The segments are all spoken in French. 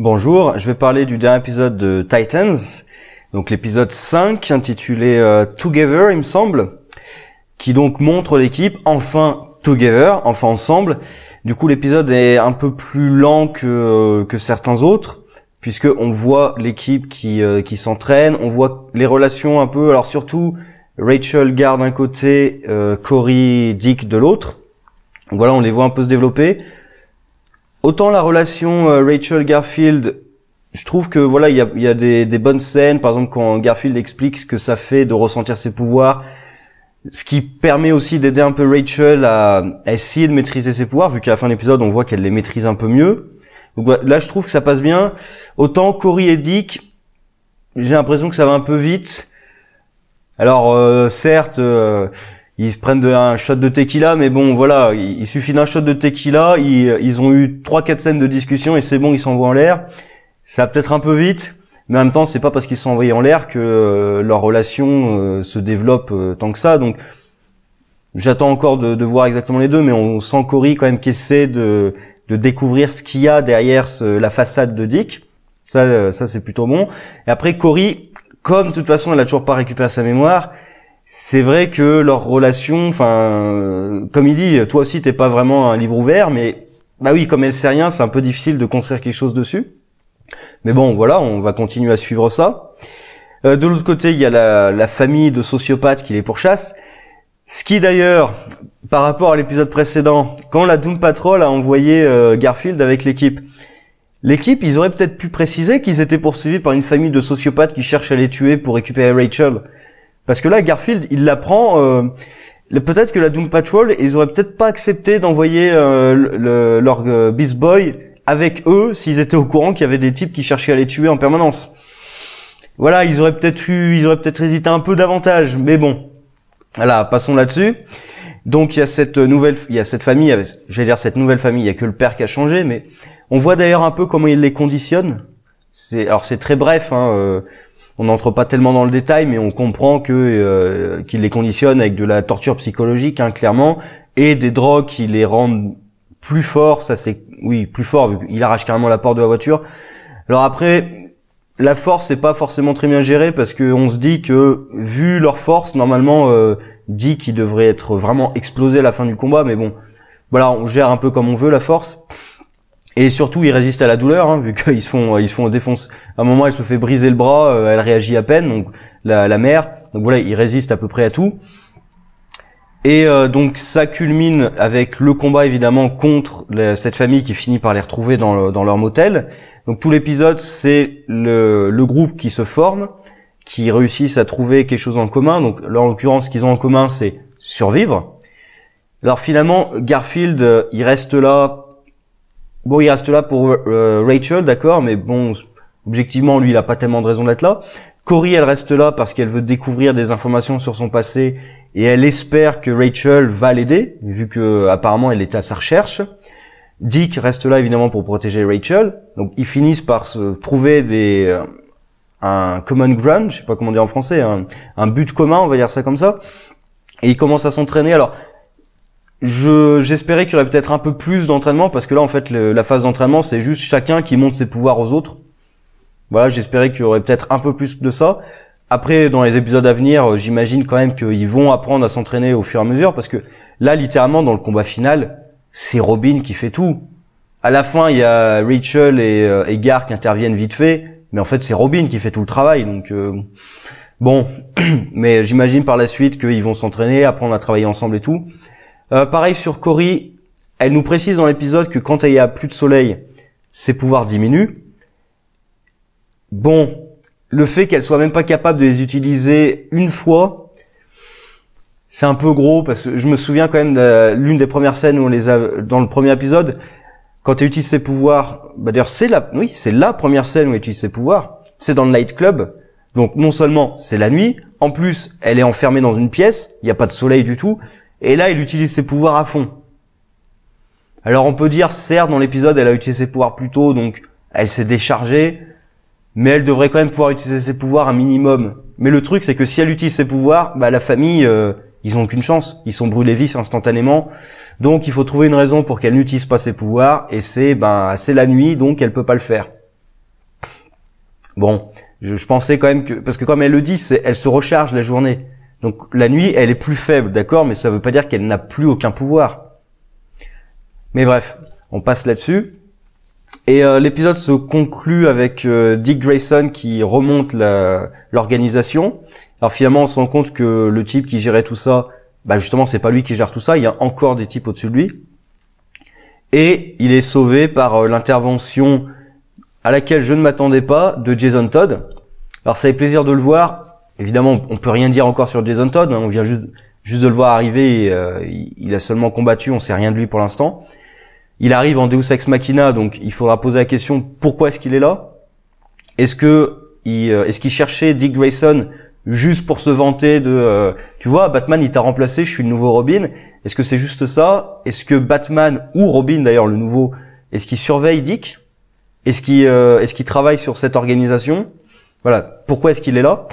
Bonjour, je vais parler du dernier épisode de Titans, donc l'épisode 5 intitulé Together, il me semble, qui donc montre l'équipe enfin together, enfin ensemble. Du coup, l'épisode est un peu plus lent que certains autres, puisque on voit l'équipe qui s'entraîne, on voit les relations un peu, alors surtout Rachel Garde d'un côté, Cory Dick de l'autre. Voilà, on les voit un peu se développer. Autant la relation Rachel Garfield, je trouve que voilà, il y a des bonnes scènes, par exemple quand Garfield explique ce que ça fait de ressentir ses pouvoirs, ce qui permet aussi d'aider un peu Rachel à essayer de maîtriser ses pouvoirs, vu qu'à la fin de l'épisode on voit qu'elle les maîtrise un peu mieux. Donc voilà, là je trouve que ça passe bien. Autant Cory et Dick, j'ai l'impression que ça va un peu vite. Alors certes, ils se prennent un shot de tequila, mais bon, voilà, il suffit d'un shot de tequila, ils ont eu 3-4 scènes de discussion et c'est bon, ils s'envoient en l'air. Ça va peut-être un peu vite, mais en même temps, c'est pas parce qu'ils sont envoyés en l'air que leur relation se développe tant que ça. Donc, j'attends encore de voir exactement les deux, mais on sent Cory quand même qui essaie de découvrir ce qu'il y a derrière la façade de Dick. Ça c'est plutôt bon. Et après, Cory, comme de toute façon, elle a toujours pas récupéré sa mémoire, c'est vrai que leur relation, enfin, comme il dit, toi aussi t'es pas vraiment un livre ouvert, mais bah oui, comme elle sait rien, c'est un peu difficile de construire quelque chose dessus. Mais bon, voilà, on va continuer à suivre ça. De l'autre côté, il y a la famille de sociopathes qui les pourchasse. Ce qui d'ailleurs, par rapport à l'épisode précédent, quand la Doom Patrol a envoyé Garfield avec l'équipe, ils auraient peut-être pu préciser qu'ils étaient poursuivis par une famille de sociopathes qui cherchent à les tuer pour récupérer Rachel. Parce que là, Garfield, il l'apprend. Peut-être que la Doom Patrol, ils auraient peut-être pas accepté d'envoyer leur Beast Boy avec eux s'ils étaient au courant qu'il y avait des types qui cherchaient à les tuer en permanence. Voilà, ils auraient peut-être hésité un peu davantage. Mais bon, voilà, passons là-dessus. Donc il y a cette famille, cette nouvelle famille. Il y a que le père qui a changé, mais on voit d'ailleurs un peu comment il les conditionne. C'est très bref. On n'entre pas tellement dans le détail, mais on comprend qu'il les conditionne avec de la torture psychologique, clairement, et des drogues qui les rendent plus forts. Ça c'est, oui, plus fort, vu qu'il arrache carrément la porte de la voiture. Alors après, la force c'est pas forcément très bien géré, parce que on se dit que, vu leur force, normalement, dit qu'il devrait être vraiment explosé à la fin du combat, mais bon, voilà, on gère un peu comme on veut la force. Et surtout, ils résistent à la douleur, vu qu'ils se font défoncer. À un moment, elle se fait briser le bras, elle réagit à peine, donc la mère. Donc voilà, ils résistent à peu près à tout. Et donc ça culmine avec le combat évidemment contre cette famille qui finit par les retrouver dans leur motel. Donc tout l'épisode, c'est le groupe qui se forme, qui réussissent à trouver quelque chose en commun. Donc là, en l'occurrence, ce qu'ils ont en commun, c'est survivre. Alors finalement, Garfield, il reste là. Bon, il reste là pour Rachel, d'accord, mais bon, objectivement, lui, il a pas tellement de raison d'être là. Cory, elle reste là parce qu'elle veut découvrir des informations sur son passé et elle espère que Rachel va l'aider, vu que apparemment elle était à sa recherche. Dick reste là évidemment pour protéger Rachel. Donc ils finissent par se trouver un common ground, je sais pas comment dire en français, un but commun, on va dire ça comme ça. Et ils commencent à s'entraîner. Alors j'espérais qu'il y aurait peut-être un peu plus d'entraînement, parce que là en fait la phase d'entraînement c'est juste chacun qui montre ses pouvoirs aux autres. Voilà, j'espérais qu'il y aurait peut-être un peu plus de ça. Après, dans les épisodes à venir, j'imagine quand même qu'ils vont apprendre à s'entraîner au fur et à mesure, parce que là littéralement dans le combat final, c'est Robin qui fait tout. À la fin, il y a Rachel et Gar qui interviennent vite fait, mais en fait c'est Robin qui fait tout le travail. Donc bon, mais j'imagine par la suite qu'ils vont s'entraîner, apprendre à travailler ensemble et tout. Pareil sur Cory, elle nous précise dans l'épisode que quand il y a plus de soleil, ses pouvoirs diminuent. Bon, le fait qu'elle soit même pas capable de les utiliser une fois, c'est un peu gros, parce que je me souviens quand même de l'une des premières scènes où on les a, dans le premier épisode, quand elle utilise ses pouvoirs, bah d'ailleurs c'est la première scène où elle utilise ses pouvoirs, c'est dans le nightclub. Donc non seulement c'est la nuit, en plus elle est enfermée dans une pièce, il n'y a pas de soleil du tout. Et là, il utilise ses pouvoirs à fond. Alors on peut dire, certes, dans l'épisode, elle a utilisé ses pouvoirs plus tôt, donc elle s'est déchargée, mais elle devrait quand même pouvoir utiliser ses pouvoirs un minimum. Mais le truc, c'est que si elle utilise ses pouvoirs, bah la famille, ils ont aucune chance. Ils sont brûlés vifs instantanément. Donc il faut trouver une raison pour qu'elle n'utilise pas ses pouvoirs, et c'est la nuit, donc elle peut pas le faire. Bon, je pensais quand même que, parce que comme elle le dit, elle se recharge la journée. Donc la nuit, elle est plus faible, d'accord, mais ça veut pas dire qu'elle n'a plus aucun pouvoir. Mais bref, on passe là-dessus. Et l'épisode se conclut avec Dick Grayson qui remonte l'organisation. Alors finalement, on se rend compte que le type qui gérait tout ça, bah justement, c'est pas lui qui gère tout ça. Il y a encore des types au-dessus de lui. Et il est sauvé par l'intervention à laquelle je ne m'attendais pas de Jason Todd. Alors ça fait plaisir de le voir. Évidemment, on peut rien dire encore sur Jason Todd. Hein. On vient juste de le voir arriver. Et, il a seulement combattu. On sait rien de lui pour l'instant. Il arrive en Deus Ex Machina, donc il faudra poser la question pourquoi est-ce qu'il est là. Est-ce qu'il cherchait Dick Grayson juste pour se vanter de tu vois, Batman il t'a remplacé, je suis le nouveau Robin. Est-ce que c'est juste ça? Est-ce que Batman ou Robin d'ailleurs le nouveau, est-ce qu'il surveille Dick? Est-ce qu'il travaille sur cette organisation? Voilà, pourquoi est-ce qu'il est là?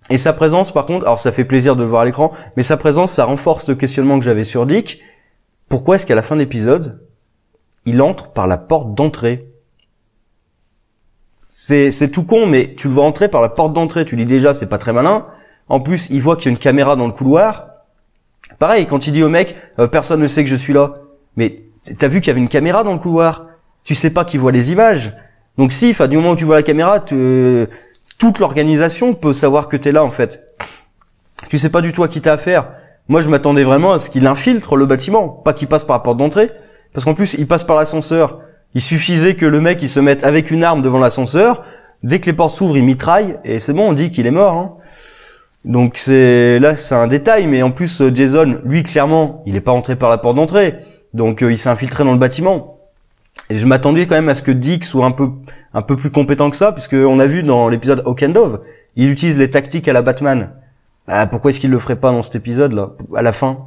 Et sa présence par contre, alors ça fait plaisir de le voir à l'écran, mais sa présence ça renforce le questionnement que j'avais sur Dick. Pourquoi est-ce qu'à la fin de l'épisode, il entre par la porte d'entrée? C'est tout con, mais tu le vois entrer par la porte d'entrée. Tu dis déjà, c'est pas très malin. En plus, il voit qu'il y a une caméra dans le couloir. Pareil, quand il dit au mec, personne ne sait que je suis là. Mais t'as vu qu'il y avait une caméra dans le couloir. Tu sais pas qu'il voit les images. Donc si, du moment où tu vois la caméra, toute l'organisation peut savoir que t'es là, en fait. Tu sais pas du tout à qui t'as affaire. Moi, je m'attendais vraiment à ce qu'il infiltre le bâtiment, pas qu'il passe par la porte d'entrée. Parce qu'en plus, il passe par l'ascenseur. Il suffisait que le mec, il se mette avec une arme devant l'ascenseur. Dès que les portes s'ouvrent, il mitraille. Et c'est bon, on dit qu'il est mort. Hein. Donc c'est un détail. Mais en plus, Jason, lui, clairement, il est pas entré par la porte d'entrée. Donc il s'est infiltré dans le bâtiment. Et je m'attendais quand même à ce que Dick soit un peu plus compétent que ça. Puisque on a vu dans l'épisode Hawk and Dove, il utilise les tactiques à la Batman. Pourquoi est-ce qu'il le ferait pas dans cet épisode-là? À la fin,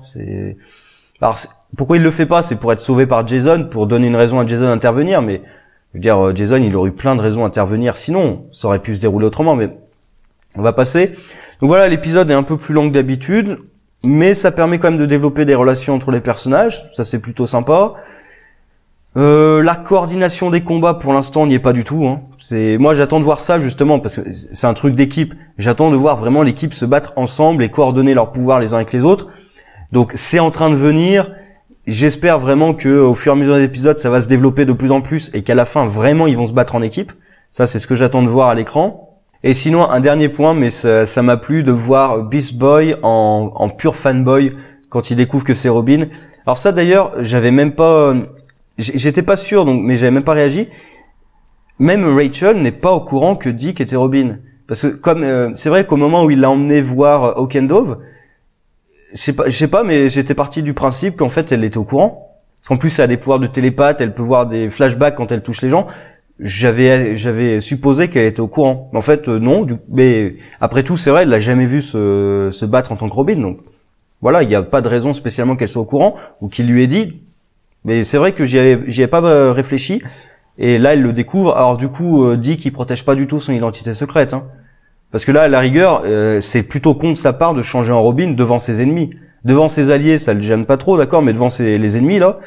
alors, pourquoi il le fait pas? C'est pour être sauvé par Jason, pour donner une raison à Jason d'intervenir, mais je veux dire, Jason, il aurait eu plein de raisons d'intervenir, sinon, ça aurait pu se dérouler autrement, mais on va passer. Donc voilà, l'épisode est un peu plus long que d'habitude, mais ça permet quand même de développer des relations entre les personnages, ça c'est plutôt sympa. La coordination des combats, pour l'instant, n'y est pas du tout. Hein. Moi, j'attends de voir ça justement parce que c'est un truc d'équipe. J'attends de voir vraiment l'équipe se battre ensemble et coordonner leurs pouvoirs les uns avec les autres. Donc, c'est en train de venir. J'espère vraiment que, au fur et à mesure des épisodes, ça va se développer de plus en plus et qu'à la fin, vraiment, ils vont se battre en équipe. Ça, c'est ce que j'attends de voir à l'écran. Et sinon, un dernier point, mais ça m'a plu de voir Beast Boy en pur fanboy quand il découvre que c'est Robin. Alors ça, d'ailleurs, j'étais pas sûr, donc, mais j'avais même pas réagi. Même Rachel n'est pas au courant que Dick était Robin. Parce que c'est vrai qu'au moment où il l'a emmené voir Hawk and Dove, je sais pas, mais j'étais parti du principe qu'en fait elle était au courant. Parce qu'en plus elle a des pouvoirs de télépathe, elle peut voir des flashbacks quand elle touche les gens. J'avais supposé qu'elle était au courant. Mais en fait non. Mais après tout, c'est vrai, elle l'a jamais vu se battre en tant que Robin. Donc voilà, il n'y a pas de raison spécialement qu'elle soit au courant ou qu'il lui ait dit. Mais c'est vrai que j'y avais pas réfléchi. Et là, elle le découvre. Alors du coup, Dick, il protège pas du tout son identité secrète. Hein. Parce que là, à la rigueur, c'est plutôt con de sa part de changer en Robin devant ses ennemis. Devant ses alliés, ça le gêne pas trop, d'accord, mais devant les ennemis, là,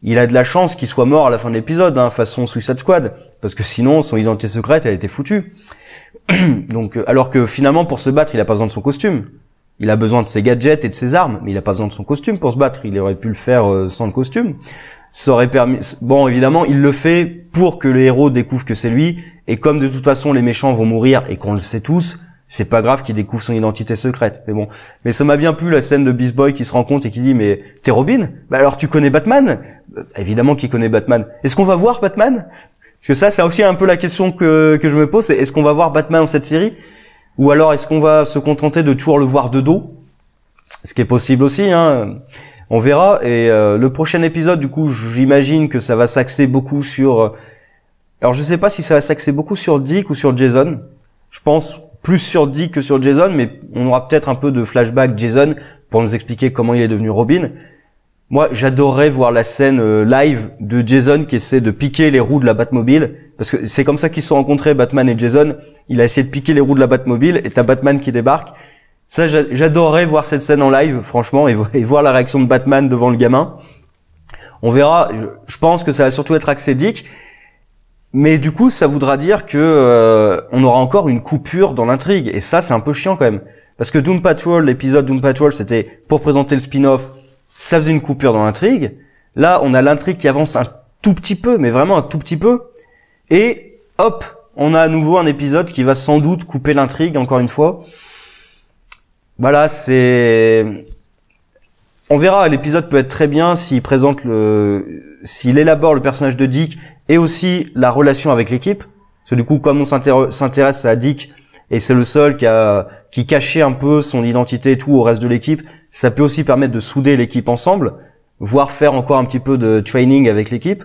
il a de la chance qu'il soit mort à la fin de l'épisode, hein, façon Suicide Squad. Parce que sinon, son identité secrète, elle était foutue. Donc, alors que finalement, pour se battre, il a pas besoin de son costume. Il a besoin de ses gadgets et de ses armes, mais il a pas besoin de son costume pour se battre. Il aurait pu le faire sans le costume. Ça aurait permis... Bon, évidemment, il le fait pour que le héros découvre que c'est lui. Et comme de toute façon, les méchants vont mourir et qu'on le sait tous, c'est pas grave qu'il découvre son identité secrète. Mais bon. Mais ça m'a bien plu, la scène de Beast Boy qui se rend compte et qui dit, mais t'es Robin? Bah alors tu connais Batman? Évidemment qu'il connaît Batman. Est-ce qu'on va voir Batman? Parce que ça, c'est aussi un peu la question que je me pose. C'est est-ce qu'on va voir Batman dans cette série? Ou alors est-ce qu'on va se contenter de toujours le voir de dos? Ce qui est possible aussi, hein. On verra. Et le prochain épisode, du coup, j'imagine que ça va s'axer beaucoup sur... Alors, je sais pas si ça va s'axer beaucoup sur Dick ou sur Jason. Je pense plus sur Dick que sur Jason, mais on aura peut-être un peu de flashback Jason pour nous expliquer comment il est devenu Robin. Moi, j'adorerais voir la scène live de Jason qui essaie de piquer les roues de la Batmobile. Parce que c'est comme ça qu'ils se sont rencontrés, Batman et Jason. Il a essayé de piquer les roues de la Batmobile et t'as Batman qui débarque. Ça, j'adorerais voir cette scène en live, franchement, et voir la réaction de Batman devant le gamin. On verra. Je pense que ça va surtout être axé Dick. Mais du coup, ça voudra dire que on aura encore une coupure dans l'intrigue, et ça, c'est un peu chiant quand même. Parce que Doom Patrol, l'épisode Doom Patrol, c'était pour présenter le spin-off, ça faisait une coupure dans l'intrigue. Là, on a l'intrigue qui avance un tout petit peu, mais vraiment un tout petit peu, et hop, on a à nouveau un épisode qui va sans doute couper l'intrigue, encore une fois. Voilà, on verra, l'épisode peut être très bien s'il s'il élabore le personnage de Dick et aussi la relation avec l'équipe. Parce que du coup, comme on s'intéresse à Dick et c'est le seul qui cachait un peu son identité et tout au reste de l'équipe, ça peut aussi permettre de souder l'équipe ensemble, voire faire encore un petit peu de training avec l'équipe.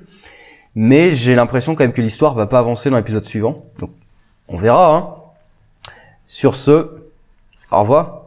Mais j'ai l'impression quand même que l'histoire va pas avancer dans l'épisode suivant. Donc, on verra, hein. Sur ce, au revoir.